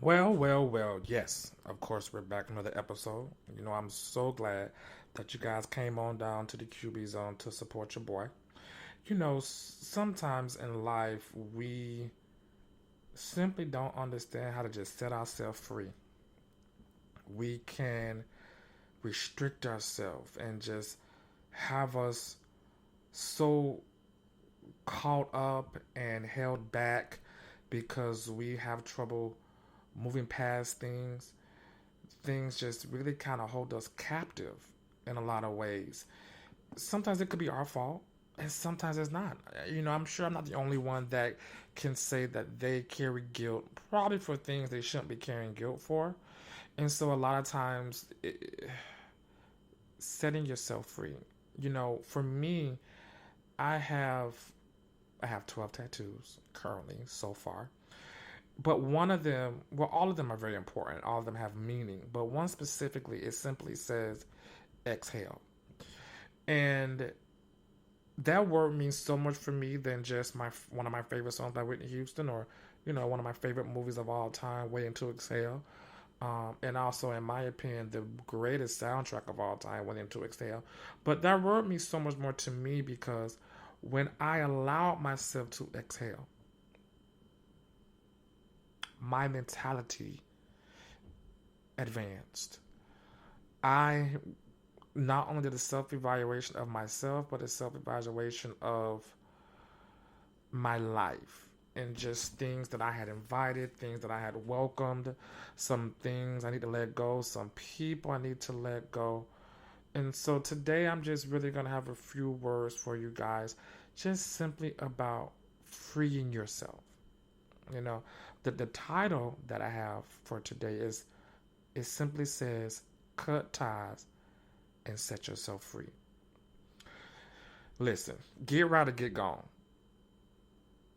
Well, yes. Of course, we're back another episode. I'm so glad that you guys came on down to the QB zone to support your boy. Sometimes in life, we simply don't understand how to just set ourselves free. We can restrict ourselves and just have us so caught up and held back because we have trouble moving past things. Things just really kind of hold us captive in a lot of ways. Sometimes it could be our fault, and sometimes it's not. I'm sure I'm not the only one that can say that they carry guilt, probably for things they shouldn't be carrying guilt for. And so a lot of times, setting yourself free. For me, I have I have 12 tattoos currently so far. But one of them, well, all of them are very important. All of them have meaning. But one specifically, it simply says exhale. And that word means so much for me than just my one of my favorite songs by Whitney Houston, or one of my favorite movies of all time, Waiting to Exhale. And also, in my opinion, the greatest soundtrack of all time, Waiting to Exhale. But that word means so much more to me because when I allowed myself to exhale, my mentality advanced. I not only did a self evaluation of myself, but a self evaluation of my life and just things that I had invited, things that I had welcomed, some things I need to let go, some people I need to let go. And so today I'm just really going to have a few words for you guys, just simply about freeing yourself. You know, the title that I have for today is it simply says cut ties and set yourself free. Listen, get right or get gone.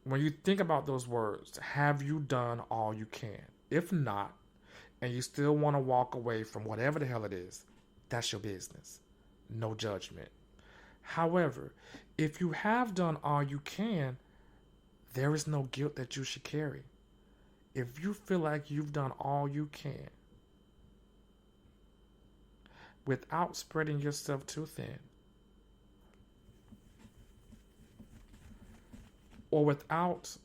When you think about those words, have you done all you can? If not, and you still want to walk away from whatever the hell it is, that's your business. No judgment. However, if you have done all you can, there is no guilt that you should carry. If you feel like you've done all you can without spreading yourself too thin, or without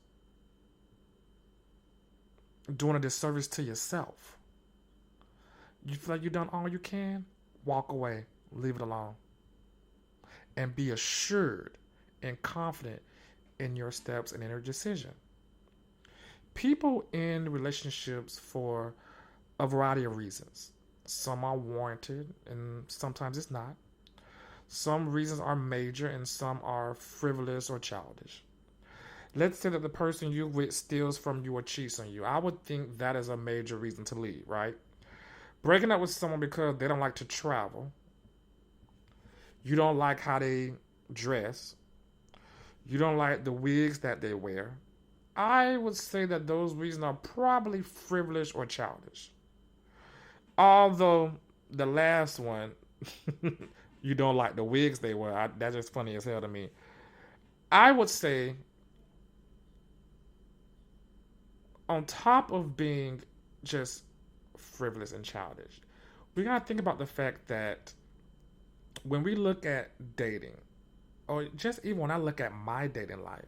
doing a disservice to yourself, you feel like you've done all you can, walk away, leave it alone, and be assured and confident in your steps and in your decision. People in relationships for a variety of reasons. Some are warranted and sometimes it's not. Some reasons are major and some are frivolous or childish. Let's say that the person you with steals from you or cheats on you. I would think that is a major reason to leave, right? Breaking up with someone because they don't like to travel, you don't like how they dress, you don't like the wigs that they wear. I would say that those reasons are probably frivolous or childish. Although the last one, you don't like the wigs they wear, that's just funny as hell to me. I would say, on top of being just frivolous and childish, we gotta think about the fact that when we look at dating, or just even when I look at my dating life,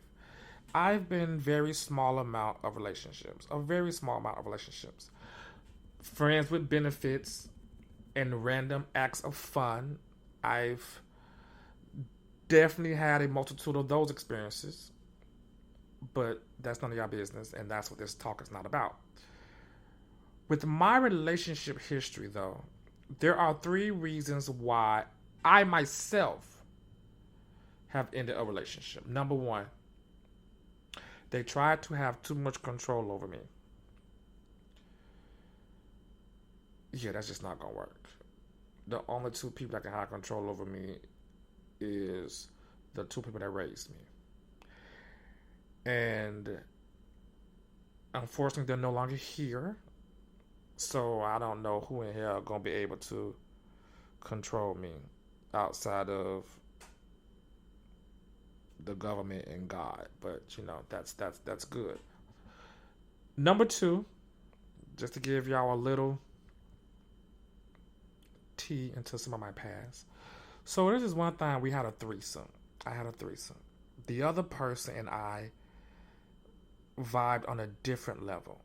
I've been very small amount of relationships, a very small amount of relationships. Friends with benefits and random acts of fun. I've definitely had a multitude of those experiences, but that's none of your business, and that's what this talk is not about. With my relationship history, though, there are three reasons why I myself have ended a relationship. Number one, they tried to have too much control over me. Yeah, that's just not gonna work. The only two people that can have control over me is the two people that raised me. And unfortunately, they're no longer here. So I don't know who in hell gonna be able to control me outside of the government and God. But that's good. Number two, just to give y'all a little tea into some of my past. So this is one time we had a threesome. I had a threesome. The other person and I vibed on a different level.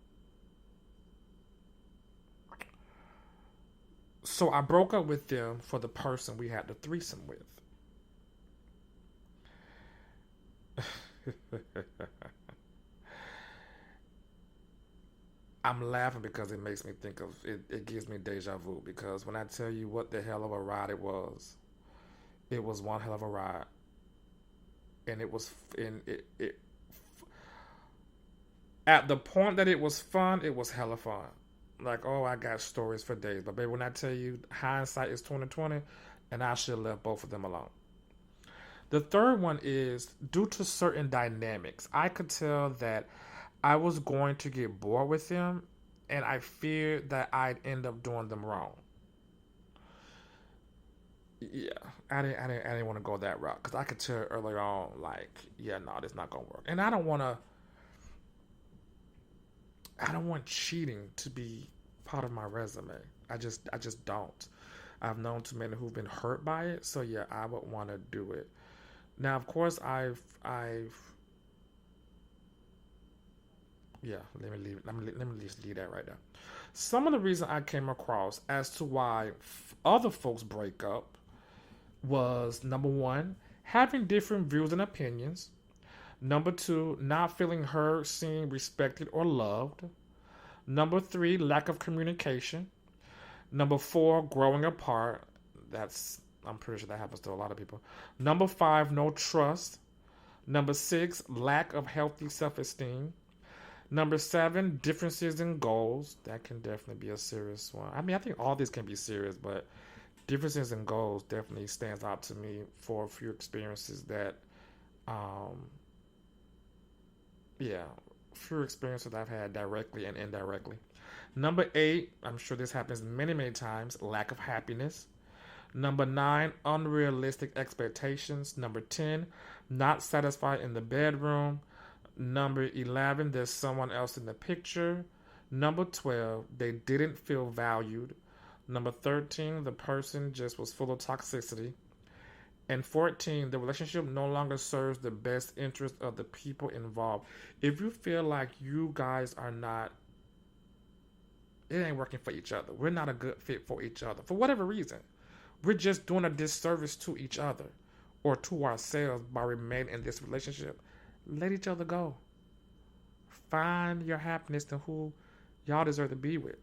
So I broke up with them for the person we had the threesome with. I'm laughing because it makes me think of it. It gives me deja vu because when I tell you what the hell of a ride it was one hell of a ride, and it was in it at the point that it was fun. It was hella fun. Like, oh, I got stories for days. But baby, when I tell you hindsight is 2020, and I should have left both of them alone. The third one is due to certain dynamics. I could tell that I was going to get bored with them, and I feared that I'd end up doing them wrong. Yeah, I didn't want to go that route because I could tell earlier on, like, yeah, no, this not gonna work, and I don't want cheating to be part of my resume. I just don't. I've known too many who've been hurt by it, so yeah, I would want to do it. Now, of course, yeah. Let me just leave that right there. Some of the reason I came across as to why other folks break up was number one, having different views and opinions. Number two, not feeling heard, seen, respected, or loved. Number three, lack of communication. Number four, growing apart. I'm pretty sure that happens to a lot of people. Number five, no trust. Number six, lack of healthy self-esteem. Number seven, differences in goals. That can definitely be a serious one. I mean, I think all these can be serious, but differences in goals definitely stands out to me for a few experiences that, um, yeah, few experiences I've had directly and indirectly. Number eight, I'm sure this happens many, many times, lack of happiness. Number nine, unrealistic expectations. Number 10, not satisfied in the bedroom. Number 11, there's someone else in the picture. Number 12, they didn't feel valued. Number 13, the person just was full of toxicity. And 14, the relationship no longer serves the best interest of the people involved. If you feel like you guys are not, it ain't working for each other. We're not a good fit for each other. For whatever reason. We're just doing a disservice to each other or to ourselves by remaining in this relationship. Let each other go. Find your happiness in who y'all deserve to be with.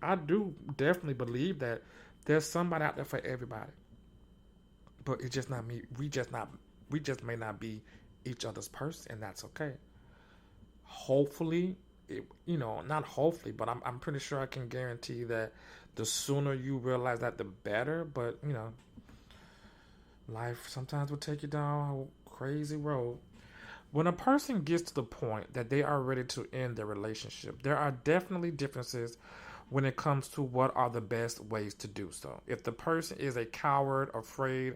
I do definitely believe that there's somebody out there for everybody. But it's just not me. We just may not be each other's person, and that's okay. Hopefully, not hopefully, but I'm pretty sure I can guarantee that the sooner you realize that, the better. But, life sometimes will take you down a crazy road. When a person gets to the point that they are ready to end their relationship, there are definitely differences when it comes to what are the best ways to do so. If the person is a coward, afraid,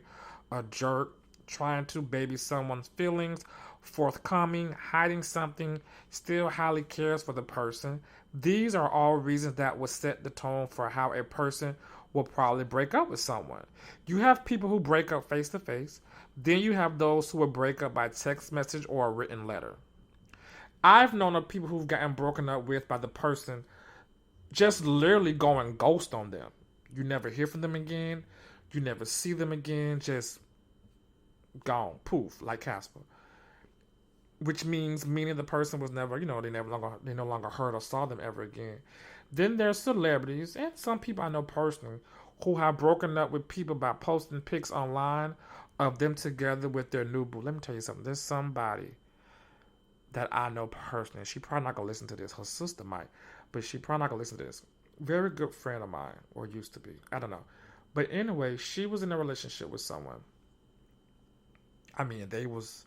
a jerk, trying to baby someone's feelings, forthcoming, hiding something, still highly cares for the person, these are all reasons that will set the tone for how a person will probably break up with someone. You have people who break up face to face. Then you have those who will break up by text message or a written letter. I've known of people who've gotten broken up with by the person just literally going ghost on them. You never hear from them again. You never see them again. Just gone, poof, like Casper. Which meaning the person was never, they no longer heard or saw them ever again. Then there's celebrities and some people I know personally who have broken up with people by posting pics online of them together with their new boo. Let me tell you something. There's somebody that I know personally. She probably not gonna listen to this. Her sister might, but she probably not gonna listen to this. Very good friend of mine, or used to be. I don't know. But anyway, she was in a relationship with someone. I mean, they was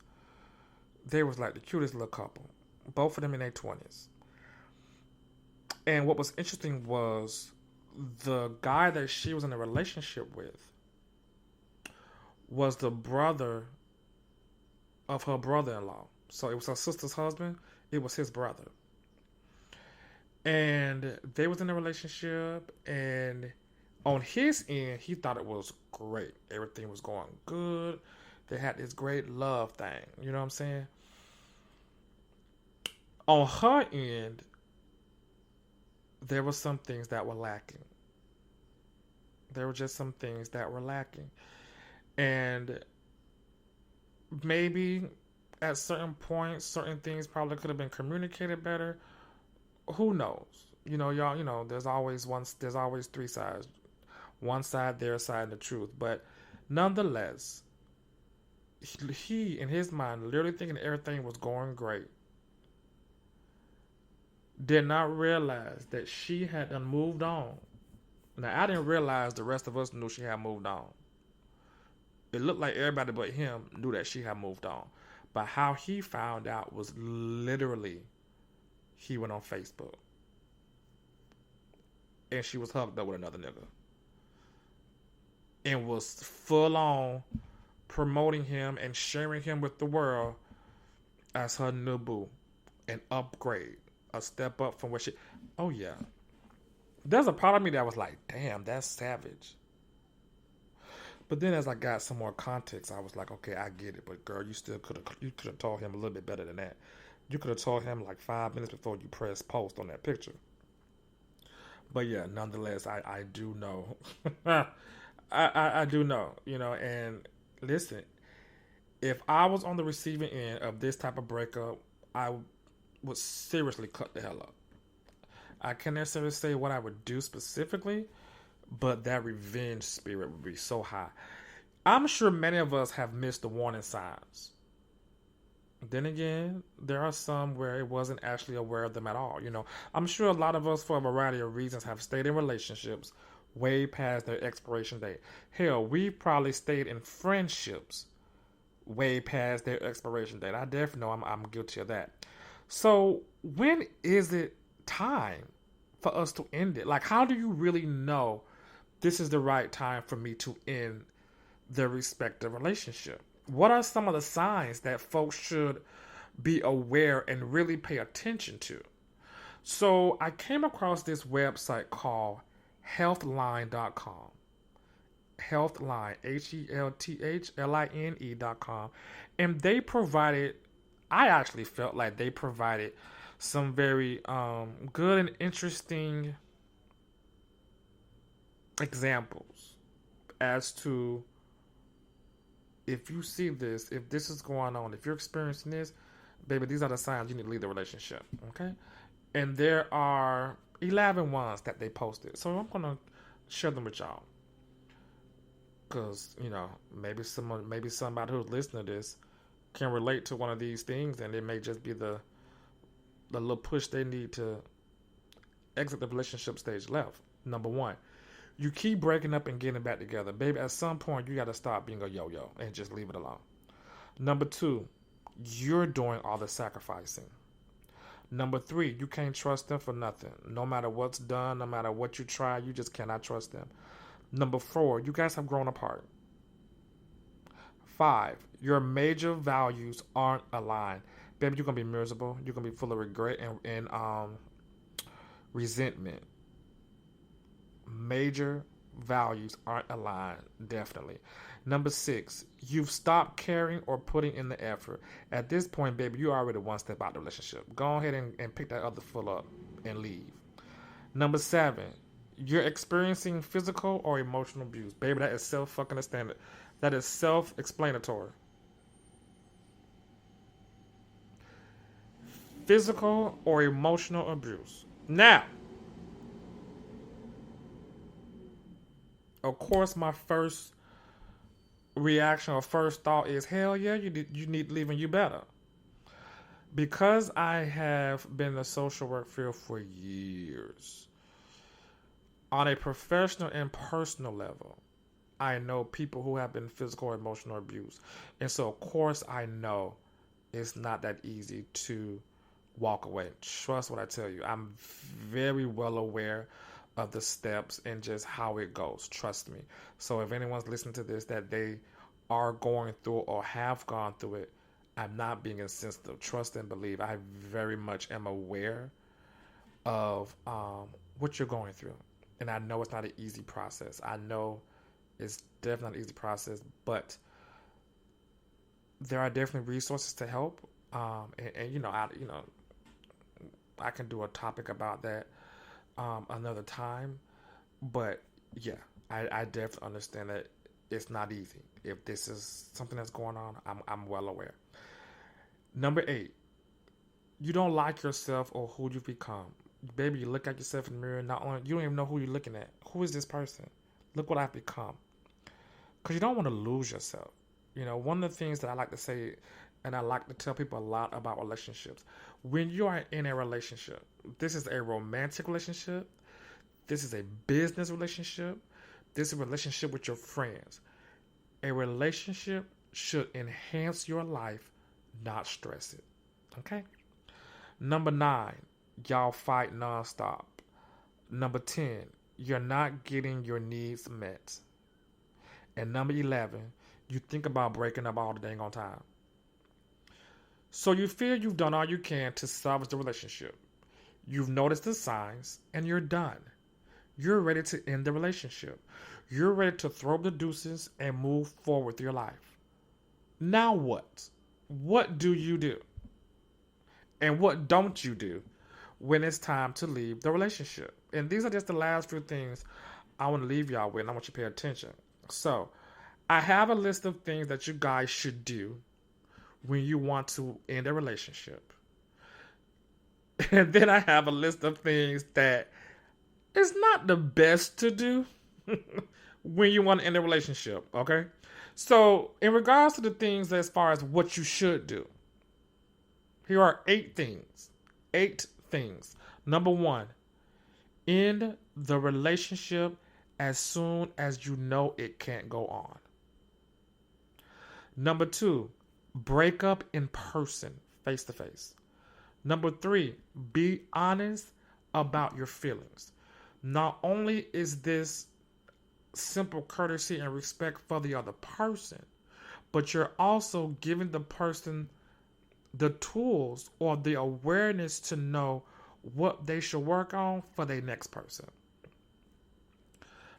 like the cutest little couple. Both of them in their 20s. And what was interesting was the guy that she was in a relationship with was the brother of her brother-in-law. So it was her sister's husband. It was his brother. And they was in a relationship, and on his end, he thought it was great. Everything was going good. They had this great love thing. You know what I'm saying? On her end, there were some things that were lacking. There were just some things that were lacking. And maybe at certain points, certain things probably could have been communicated better. Who knows? You know, y'all, there's always three sides. One side, their side, and the truth. But nonetheless, he in his mind, literally thinking everything was going great, did not realize that she had done moved on. Now, I didn't realize the rest of us knew she had moved on. It looked like everybody but him knew that she had moved on. But how he found out was literally he went on Facebook and she was hooked up with another nigga and was full on promoting him and sharing him with the world as her new boo, an upgrade, a step up from what she. Oh yeah, there's a part of me that was like, damn, that's savage. But then as I got some more context, I was like, okay, I get it. But girl, you could have told him a little bit better than that. You could have told him like 5 minutes before you press post on that picture. But yeah, nonetheless, I do know. I do know, and listen, if I was on the receiving end of this type of breakup, I would seriously cut the hell up. I can't necessarily say what I would do specifically, but that revenge spirit would be so high. I'm sure many of us have missed the warning signs. Then again, there are some where it wasn't actually aware of them at all. I'm sure a lot of us, for a variety of reasons, have stayed in relationships way past their expiration date. Hell, we probably stayed in friendships way past their expiration date. I definitely know I'm guilty of that. So when is it time for us to end it? Like, how do you really know this is the right time for me to end their respective relationship? What are some of the signs that folks should be aware and really pay attention to? So I came across this website called healthline.com. Healthline, HELTHLINE.com. And they provided, I actually felt like they provided some very good and interesting examples as to, if you see this, if this is going on, if you're experiencing this, baby, these are the signs you need to leave the relationship. Okay? And there are 11 ones that they posted. So I'm going to share them with y'all. Because, maybe somebody who's listening to this can relate to one of these things, and it may just be the little push they need to exit the relationship stage left. Number one, you keep breaking up and getting back together. Baby, at some point, you got to stop being a yo-yo and just leave it alone. Number two, you're doing all the sacrificing. Number three, you can't trust them for nothing. No matter what's done, no matter what you try, you just cannot trust them. Number four, you guys have grown apart. 5, your major values aren't aligned. Baby, you're going to be miserable. You're going to be full of regret and resentment. Major values aren't aligned, definitely. Number 6, you've stopped caring or putting in the effort. At this point, baby, you're already one step out of the relationship. Go ahead and pick that other foot up and leave. Number 7, you're experiencing physical or emotional abuse. Baby, that is self-fucking-explanatory. That is self-explanatory. Physical or emotional abuse. Now, of course, my first reaction or first thought is, hell yeah, you need to leave and you better. Because I have been in the social work field for years, on a professional and personal level, I know people who have been physical or emotional abuse. And so, of course, I know it's not that easy to walk away. Trust what I tell you. I'm very well aware of the steps and just how it goes. Trust me. So if anyone's listening to this that they are going through or have gone through it, I'm not being insensitive. Trust and believe. I very much am aware of what you're going through. And I know it's not an easy process. I know it's definitely not an easy process, but there are definitely resources to help. And I can do a topic about that another time. But yeah, I definitely understand that it's not easy. If this is something that's going on, I'm well aware. Number 8, you don't like yourself or who you've become. Baby, you look at yourself in the mirror. Not only you don't even know who you're looking at. Who is this person? Look what I've become. Because you don't want to lose yourself. One of the things that I like to say, and I like to tell people a lot about relationships. When you are in a relationship, this is a romantic relationship. This is a business relationship. This is a relationship with your friends. A relationship should enhance your life, not stress it. Okay? Number 9, y'all fight nonstop. Number 10, you're not getting your needs met. And number 11, you think about breaking up all the dang on time. So you feel you've done all you can to salvage the relationship. You've noticed the signs and you're done. You're ready to end the relationship. You're ready to throw up the deuces and move forward with your life. Now what? What do you do? And what don't you do when it's time to leave the relationship? And these are just the last few things I want to leave y'all with, and I want you to pay attention. So, I have a list of things that you guys should do when you want to end a relationship. And then I have a list of things that is not the best to do when you want to end a relationship, okay? So, in regards to the things as far as what you should do, here are 8 things. 8 things. Number 1, end the relationship as soon as you know it can't go on. Number 2, break up in person, face to face. Number 3, be honest about your feelings. Not only is this simple courtesy and respect for the other person, but you're also giving the person the tools or the awareness to know what they should work on for their next person.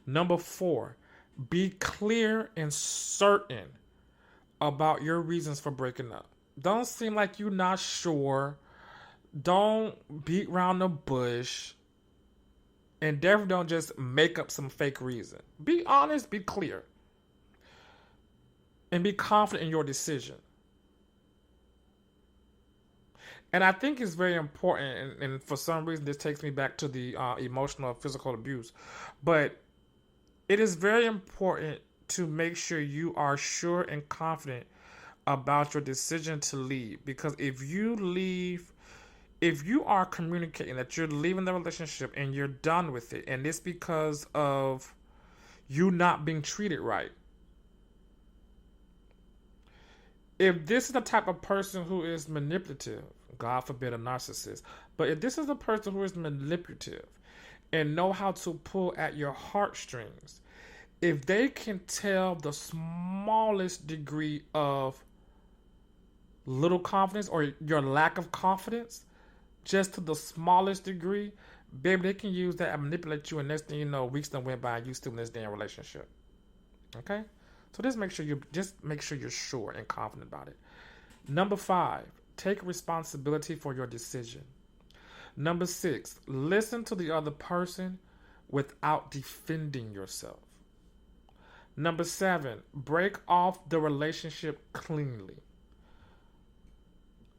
Number 4, be clear and certain about your reasons for breaking up. Don't seem like you're not sure. Don't beat around the bush. And definitely don't just make up some fake reason. Be honest, be clear. And be confident in your decision. And I think it's very important, and for some reason this takes me back to the emotional or physical abuse, but it is very important to make sure you are sure and confident about your decision to leave. Because if you are communicating that you're leaving the relationship and you're done with it, and it's because of you not being treated right, if this is the type of person who is manipulative, God forbid a narcissist, but if this is a person who is manipulative and know how to pull at your heartstrings, if they can tell the smallest degree of little confidence or your lack of confidence, just to the smallest degree, baby, they can use that and manipulate you, and next thing you know, weeks done went by and you still in this damn relationship. Okay? So just make sure you're sure and confident about it. Number 5, take responsibility for your decision. Number 6, listen to the other person without defending yourself. Number 7, break off the relationship cleanly.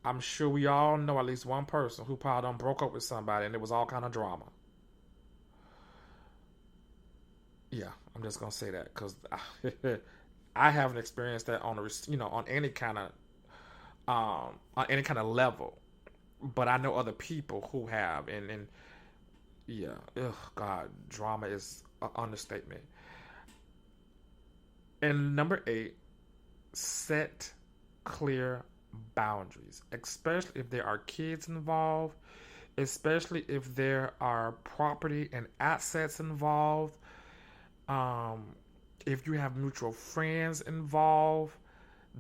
I'm sure we all know at least one person who probably done broke up with somebody and it was all kind of drama. Yeah, I'm just gonna say that because I haven't experienced that on any kind of on any kind of level, but I know other people who have, and yeah, God, drama is an understatement. And number 8, set clear boundaries, especially if there are kids involved, especially if there are property and assets involved, if you have mutual friends involved,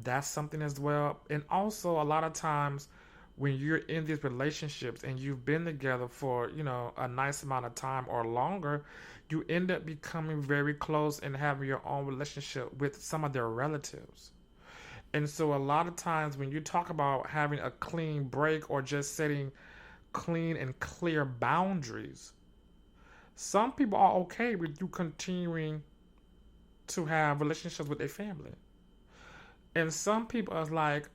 that's something as well. And also, a lot of times when you're in these relationships and you've been together for, a nice amount of time or longer, you end up becoming very close and having your own relationship with some of their relatives. And so a lot of times when you talk about having a clean break or just setting clean and clear boundaries, some people are okay with you continuing to have relationships with their family. And some people are like,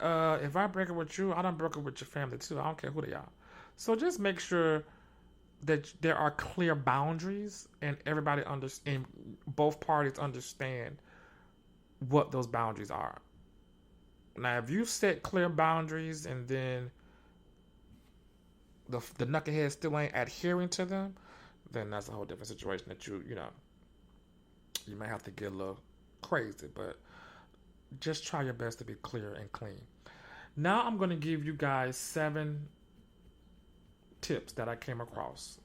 if I break up with you, I don't break up with your family too. I don't care who they are. So just make sure that there are clear boundaries and everybody and both parties understand what those boundaries are. Now, if you set clear boundaries and then the knucklehead still ain't adhering to them, then that's a whole different situation that you might have to get a little crazy, but just try your best to be clear and clean. Now I'm going to give you guys 7 tips that I came across.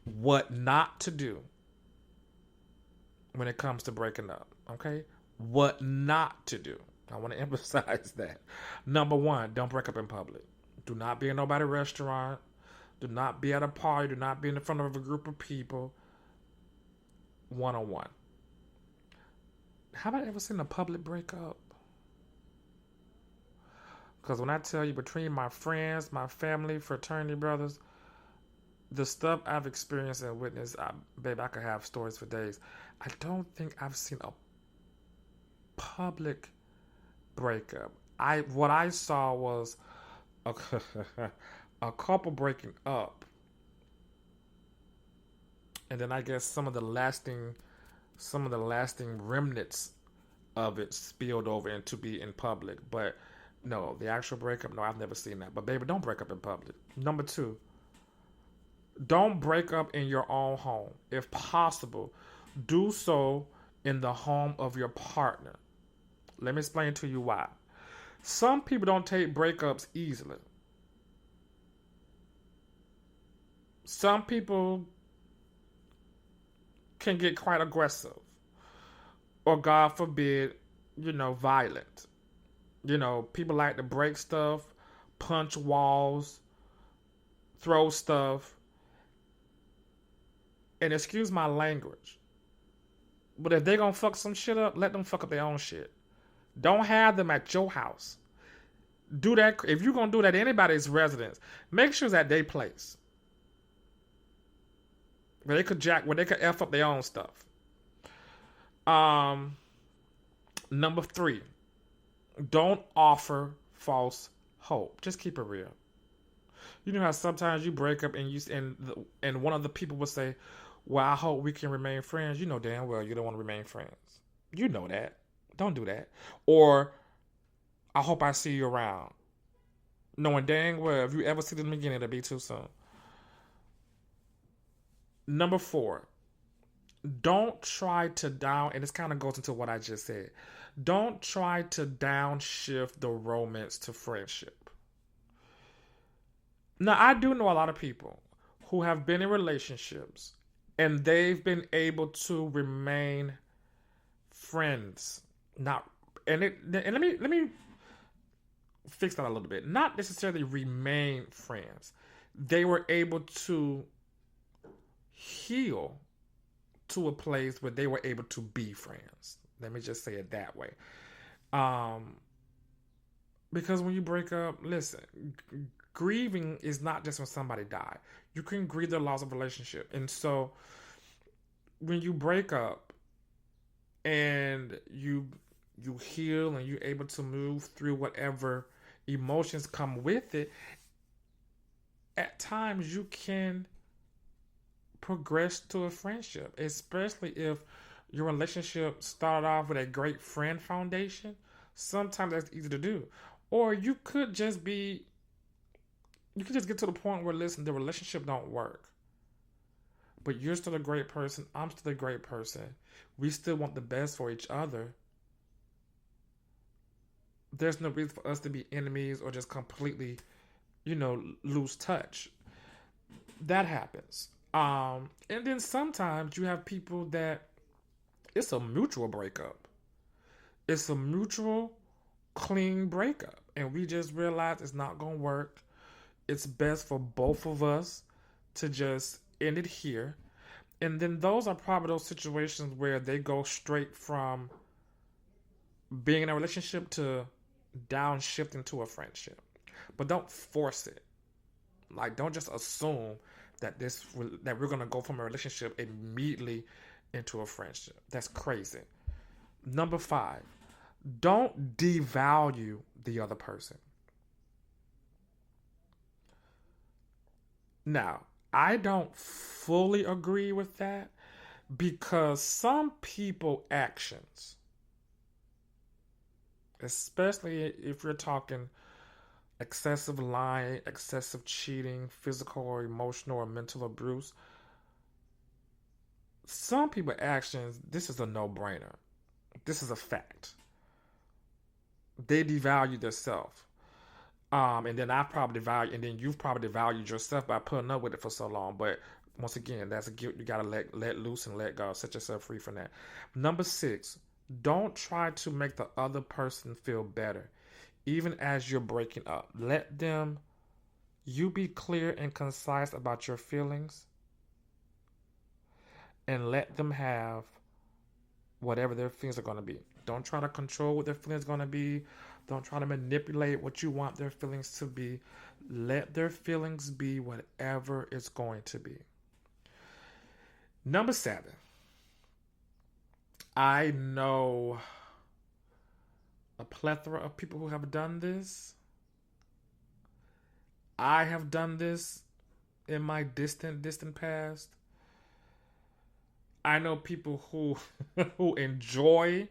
What not to do when it comes to breaking up, okay? What not to do. I want to emphasize that. Number 1, don't break up in public. Do not be in nobody's restaurant. Do not be at a party. Do not be in front of a group of people. One-on-one. Have I ever seen a public breakup? Because when I tell you, between my friends, my family, fraternity brothers, the stuff I've experienced and witnessed, babe, I could have stories for days. I don't think I've seen a public breakup. What I saw was a couple breaking up, and then I guess some of the lasting remnants of it spilled over into be in public. But no, the actual breakup, no, I've never seen that. But baby, don't break up in public. Number 2, don't break up in your own home. If possible, do so in the home of your partner. Let me explain to you why. Some people don't take breakups easily. Some people can get quite aggressive. Or God forbid, violent. People like to break stuff, punch walls, throw stuff. And excuse my language, but if they're going to fuck some shit up, let them fuck up their own shit. Don't have them at your house. Do that. If you're going to do that at anybody's residence, make sure it's at their place. Where they could F up their own stuff. Number 3, don't offer false hope. Just keep it real. You know how sometimes you break up and one of the people will say, well, I hope we can remain friends. You know damn well you don't want to remain friends. You know that. Don't do that. Or, I hope I see you around. Knowing dang well, if you ever see them again, it'll be too soon. Number 4, don't try to and this kind of goes into what I just said. Don't try to downshift the romance to friendship. Now, I do know a lot of people who have been in relationships and they've been able to remain friends. Let me fix that a little bit. Not necessarily remain friends. They were able to heal to a place where they were able to be friends. Let me just say it that way. Because when you break up, listen, grieving is not just when somebody died. You can grieve the loss of relationship. And so when you break up and you heal and you're able to move through whatever emotions come with it, at times you can progress to a friendship, especially if your relationship started off with a great friend foundation. Sometimes that's easy to do. Or you could just get to the point where, listen, the relationship don't work. But you're still a great person. I'm still a great person. We still want the best for each other. There's no reason for us to be enemies or just completely, lose touch. That happens. And then sometimes you have people that it's a mutual breakup. It's a mutual, clean breakup. and we just realize it's not going to work, it's best for both of us to just end it here. And then those are probably those situations where they go straight from being in a relationship to downshifting to a friendship. But don't force it. Like, don't just assume that that we're gonna go from a relationship immediately into a friendship. That's crazy. Number 5, don't devalue the other person. Now, I don't fully agree with that because some people actions, especially if you're talking excessive lying, excessive cheating, physical or emotional or mental abuse, some people actions, this is a no-brainer. This is a fact. They devalue themselves. And then I probably value, and then you've probably devalued yourself by putting up with it for so long. But once again, that's a guilt you gotta let loose and let go. Set yourself free from that. Number 6, don't try to make the other person feel better, even as you're breaking up. Let them, you be clear and concise about your feelings, and let them have whatever their feelings are going to be. Don't try to control what their feelings are going to be. Don't try to manipulate what you want their feelings to be. Let their feelings be whatever it's going to be. Number 7. I know a plethora of people who have done this. I have done this in my distant past. I know people who who enjoy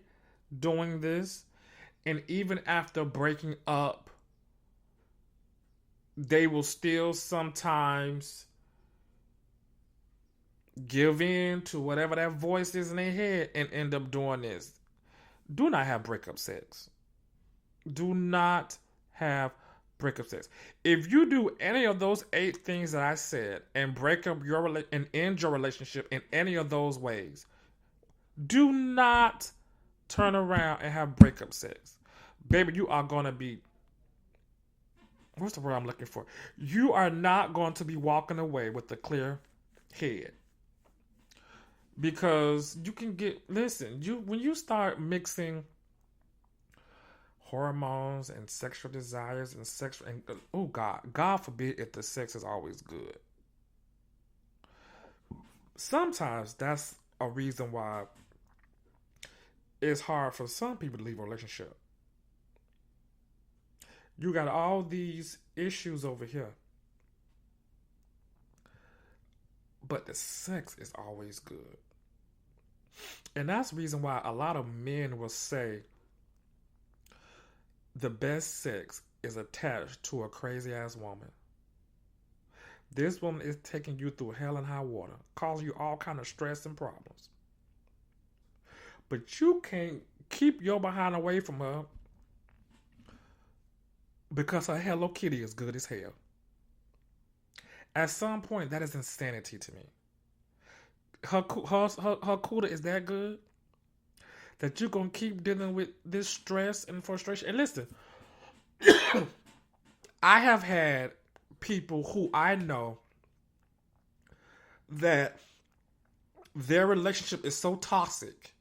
doing this, and even after breaking up, they will still sometimes give in to whatever that voice is in their head and end up doing this. Do not have breakup sex. Do not have breakup sex. If you do any of those 8 things that I said and break up and end your relationship in any of those ways, do not turn around and have breakup sex. Baby, you are going to be, what's the word I'm looking for? You are not going to be walking away with a clear head. Because you can when you start mixing hormones and sexual desires and oh God forbid if the sex is always good. Sometimes that's a reason why it's hard for some people to leave a relationship. You got all these issues over here, but the sex is always good. And that's the reason why a lot of men will say the best sex is attached to a crazy ass woman. This woman is taking you through hell and high water, causing you all kind of stress and problems. But you can't keep your behind away from her because her Hello Kitty is good as hell. At some point, that is insanity to me. Her cooler is that good that you're going to keep dealing with this stress and frustration. And listen, I have had people who I know that their relationship is so toxic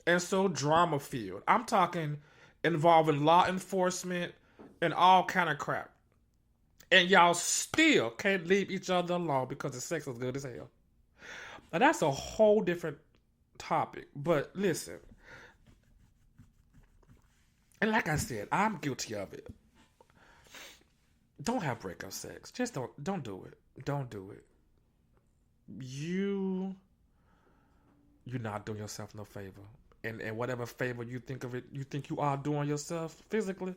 and so drama filled. I'm talking involving law enforcement and all kind of crap. And y'all still can't leave each other alone because the sex is good as hell. Now that's a whole different topic. But listen, and like I said, I'm guilty of it. Don't have breakup sex. Just don't do it. Don't do it. You're not doing yourself no favor. And whatever favor you think of it, you think you are doing yourself physically,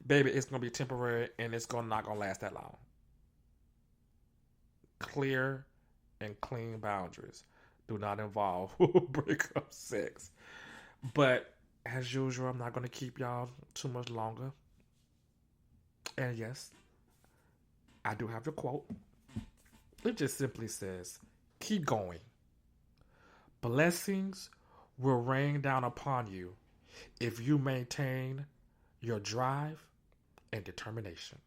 baby, it's gonna be temporary and it's not gonna last that long. Clear and clean boundaries do not involve breakup sex. But as usual, I'm not gonna keep y'all too much longer. And yes, I do have the quote. It just simply says, keep going. Blessings will rain down upon you if you maintain your drive and determination.